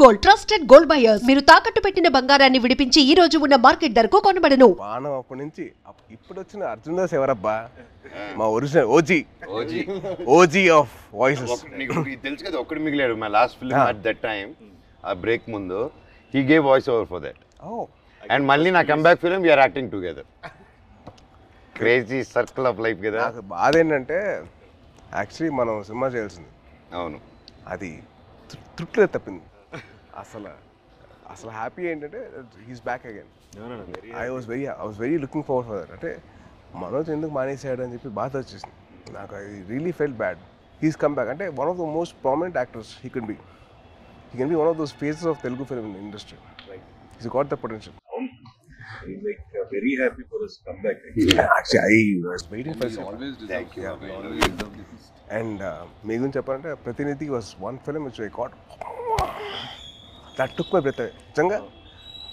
Gold trusted gold buyers. మీరు తాకట్టు పెట్టిన బంగారాన్ని విడిపించి ఈ రోజు ఉన్న మార్కెట్ ధరకు కొనబడను. బాణం అప్పటి నుంచి ఇప్పుడు వచ్చిన అర్జున్ దాస్ ఎవరబ్బా? మా ఒరిజినల్ ఓజీ ఆఫ్ వాయిసెస్. నీకు తెలుసు కదా, ఒక్కడు మిగిలాడు. My last film at that time, ఆ బ్రేక్ ముందు he gave voice over for that. And మళ్ళీ నా comeback film we're acting together. Crazy circle of life కదా. నాకు బాధ ఏంటంటే యాక్చువల్లీ మనం సినిమా చేయాల్సింది, అవును, అది తృప్తిలో తప్పింది. అసలు హ్యాపీ ఏంటంటే he's back again. I was very looking forward for that. అంటే మనోజ్ ఎందుకు మానేసాడు అని చెప్పి బాధ వచ్చేసింది నాకు. I really felt bad. He's come back. అంటే one of the most prominent actors he can be one of those faces of Telugu film industry. He's got the potential. I'm like very happy for his comeback. Actually, I was waiting for it. Always Thank you. And మీ గురించి చెప్పాలంటే Prathinidhi was one film which I got that took my breath. నిజంగా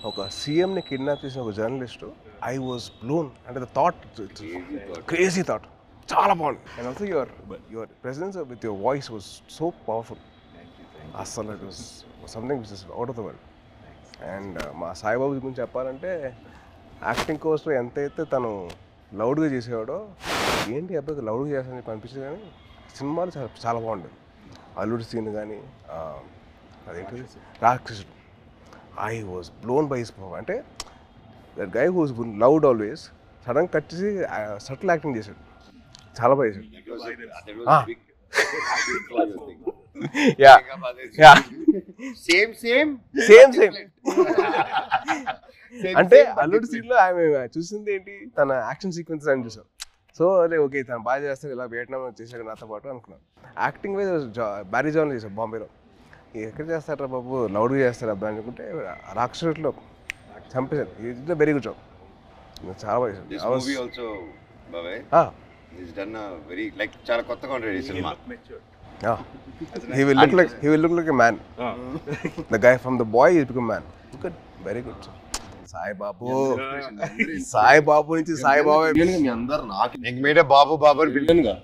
ఒక సీఎంని kidnap చేసిన ఒక journalist, I was blown. అంటే the thought, crazy thought, చాలా బాగుంది. And also your presence with your voice was so powerful. అసలు it was something which is out of the world. And మా సాయిబాబు గురించి చెప్పాలంటే యాక్టింగ్ కోర్స్లో ఎంతైతే తను లౌడ్గా చేసేవాడో, ఏంటి అబ్బాయి లౌడ్గా చేస్తానని చెప్పి అనిపించింది. కానీ సినిమాలు చాలా బాగుండేది. అల్లుడి సీన్ కానీ అదేంటి Rakshasudu, I was blown by his power. అంటే that guy who's loud always sudden cut చేసి సటిల్ యాక్టింగ్ చేశాడు, చాలా బాగా చేశాడు. అంటే అల్లుడి సీన్లో ఆమె చూసింది ఏంటి, తన యాక్షన్ సీక్వెన్సెస్ అని చూసాం. సో అదే ఓకే, తను బాగా చేస్తారు, ఇలా వియట్నాం చేశాడు నాతో పాటు అనుకున్నాను. యాక్టింగ్ వైజ్ బ్యారీ జాన్ చేశాడు బాంబేలో. ఎక్కడ చేస్తారా బాబు, లౌడ్గా చేస్తారు అబ్బాయి అనుకుంటే రాక్షసుడిలో చంపేశారు. ఇది వెరీ గుడ్ జాబ్, చాలా బాగా చేశాడు. చాలా కొత్తగా ఉంటుంది cinema. He will look like a man. The guy from The Boy is become man. Good, very good. Sai Babu నుంచి సాయి బాబు మీ అందరు నాకు నీకు మీడే బాబు బాబు అని పిలిచాను.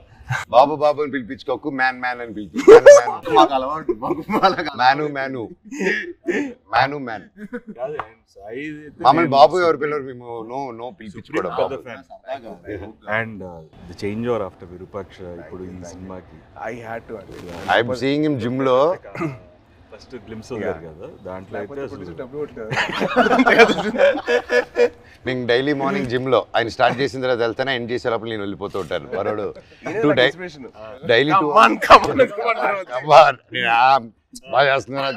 బాబు బాబు అని పిలిపించుకోకు, మ్యాన్ మ్యాన్ అని పిలిచి. మాకు అలవాటు మ్యాను మ్యాను మ్యాను మ్యాన్. మమ్మల్ని బాబు ఎవరు పిల్లరు, మేము no పిలిపించుకోవడం. And the changeover after Virupaksha ఇప్పుడు ఈ సినిమాకి I had to. I am seeing him gym లో ఫస్ట్ గ్లిమ్స్ వదిలారు కదా, దాంట్లో అయితే నేను డైలీ మార్నింగ్ జిమ్ లో ఆయన స్టార్ట్ చేసిన తర్వాత వెళ్తానే, ఎండ్ చేసేటప్పుడు నేను వెళ్ళిపోతూ ఉంటాను. వరోడు డైలీ బాగా చేస్తున్నాను.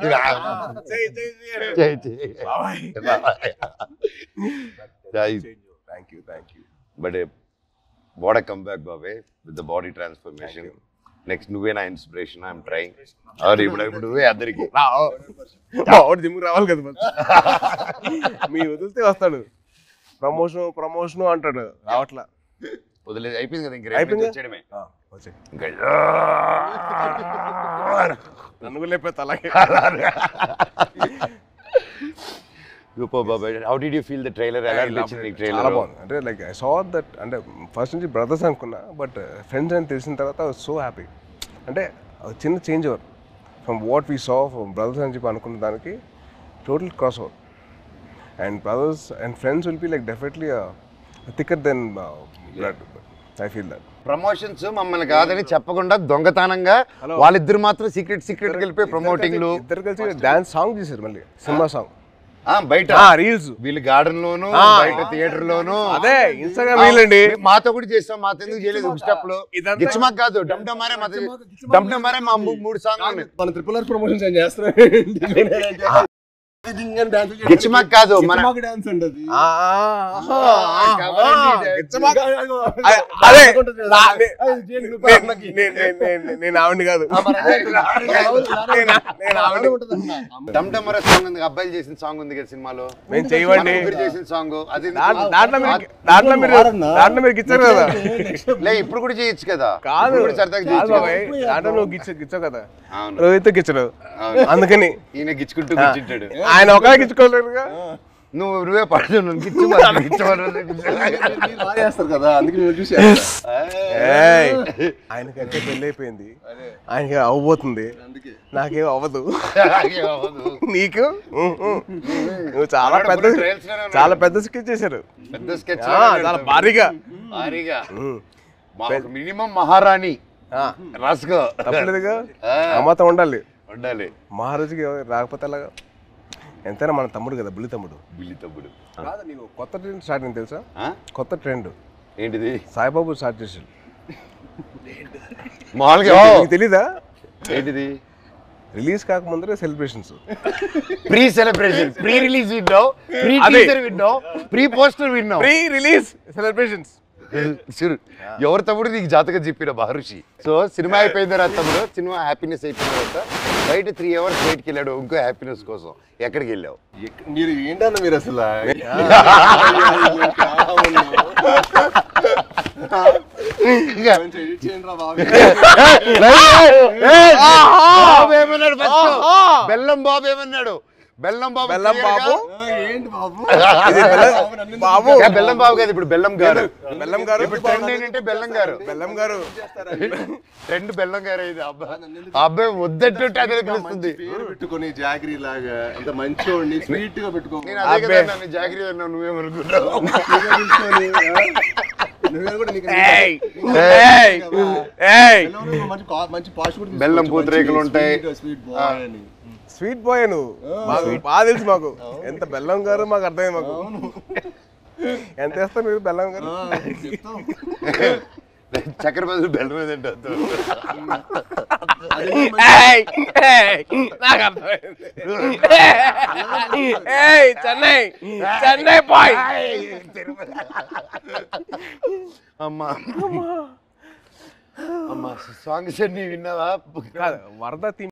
బట్ వాట్ కమ్ బ్యాక్ బాబే with the body transformation. Next నువ్వే నా ఇన్స్పిరేషన్. I'm trying. ఇప్పుడు నువ్వే అందరికి జిమ్ రావాలి కదా, మీ వదిలితే వస్తాడు. ప్రమోషన్ అంటాడు, రావట్లా. వదిలేదు, అయిపోయింది కదా. ఇంక వచ్చేయడమే. నన్ను లేకపోతే అలాగే. How did you feel the trailer? చాలా బాగుంది. అంటే లైక్ ఐ సా దట్, అంటే ఫస్ట్ నుంచి బ్రదర్స్ అనుకున్నా, బట్ ఫ్రెండ్స్ అని తెలిసిన తర్వాత ఐ వాజ్ సో హ్యాపీ. అంటే చిన్న change over from what we saw from brothers అని చెప్పి అనుకున్న దానికి total cross over. And brothers and friends will be like definitely thicker then blood. I feel that. Promotions మమ్మల్ని కాదని చెప్పకుండా దొంగతనంగా వాళ్ళిద్దరు మాత్రం సీక్రెట్ కలిపి ప్రమోటింగ్లు, ఇద్దరు కలిసి డాన్స్ సాంగ్ చేశారు, మళ్ళీ సినిమా సాంగ్ బయట రీల్స్. వీళ్ళు గార్డెన్ లోను, బయట థియేటర్ లోను. అదే ఇన్స్టాగ్రామ్ రీల్ అండి. మాతో కూడా చేస్తాం, మాతో ఎందుకు చేయలేదు? స్టెప్ లో గిచ్చమాక్ కాదు, డమ్డమారే మా 3 సాంగ్ మన ట్రిపుల్ ఆర్ ప్రమోషన్స్ ఏం చేస్తారు. గిచ్చమాక్ కాదు, మన డాన్స్ అండి. నేను ఆవిడ కాదు, డమ్డమరే సాంగ్ ఉంది, అబ్బాయిలు చేసిన సాంగ్ ఉంది కదా సినిమాలో, మేము చేయవండి చేసిన సాంగ్. అది దాంట్లో మీరు గిచ్చారు కదా. లే ఇప్పుడు కూడా చేయొచ్చు కదా. కాదు దాంట్లో నువ్వు గిచ్చావు కదా, రోహిత్ గిచ్చడు, అందుకని ఈయన గిచ్చుకుంటూ కూర్చుంటాడు. ఆయన ఒక గిచ్చుకోలేరుగా. నువ్వే పడుతున్నావు చేస్తారు కదా అందుకే చూసి ఆయనకంటే పెళ్ళి అయిపోయింది, ఆయనకి అవ్వబోతుంది, నాకేం అవ్వదు. నీకు నువ్వు చాలా పెద్ద స్కెచ్ చేశారు, పెద్ద స్కెచ్ చాలా భారీగా. మినిమం మహారాణి రాసుకో, తప్పలేదుగా. అమ్మతో ఉండాలి ఉండాలి. మహారాజుకి రాకపోతే అలాగా. ఎంతైనా మన తమ్ముడు కదా, బుల్లి తమ్ముడు. కాదు, నీకు కొత్త ట్రెండ్ స్టార్ట్ అయింది తెలుసా? కొత్త ట్రెండ్ ఏంటిది? సాయిబాబు స్టార్ట్ చేశాడు. మామూలుగా తెలీదా? ఏంటిది? రిలీజ్ కాకముందరే celebrations, pre celebration, pre release విన్నావు, ప్రీ టీజర్ విన్నావు, ప్రీ పోస్టర్ విన్నావు, ప్రీ రిలీజ్ సెలబ్రేషన్స్. ఎవరు తమ్ముడు నీకు జాతకం చెప్పిన మహర్షి. సో సినిమా అయిపోయిన తర్వాత తమ్ముడు, సినిమా హ్యాపీనెస్ అయిపోయిన తర్వాత బయట 3 hours బయటికి వెళ్ళాడు ఇంకో హ్యాపీనెస్ కోసం. ఎక్కడికి వెళ్ళావు? మీరు ఏంటన్నా మీరు అసలు బెల్లం బాబు ఏమన్నాడు? బెల్లం బాబు బెల్లం బాబు ఏంటి బాబు? బాబు బెల్లం బాబు కాదు, ఇప్పుడు బెల్లం గారు. బెల్లం గారు ఇప్పుడు ట్రెండ్ ఏంటంటే బెల్లం గారు. బెల్లం గారు ట్రెండ్ బెల్లం గారు అయింది. అబ్బాయి వద్దట్టుంటే అదే పిలుస్తుంది. పెట్టుకొని జాగ్రీ లాగా ఎంత మంచివాడిని స్వీట్ గా పెట్టుకో. నేను అదే కదా నన్ను జాగ్రీ అన్నా, నువ్వేమనుకుంటావు? బెల్లం పూతరేకులు ఉంటాయి. స్వీట్ బాయ్ నువ్వు, మాకు బాగా తెలుసు. మాకు ఎంత బెల్లం గారు మాకు అర్థమైంది. మాకు ఎంత వేస్తారు మీరు బెల్లం గారు? చక్కెర బదులు బెల్లం ఏదంటే నాకు అర్థమైంది. చెన్నై చెన్నై బాయ్. అమ్మా అమ్మా సాంగ్స్ అన్ని విన్నావా? వరద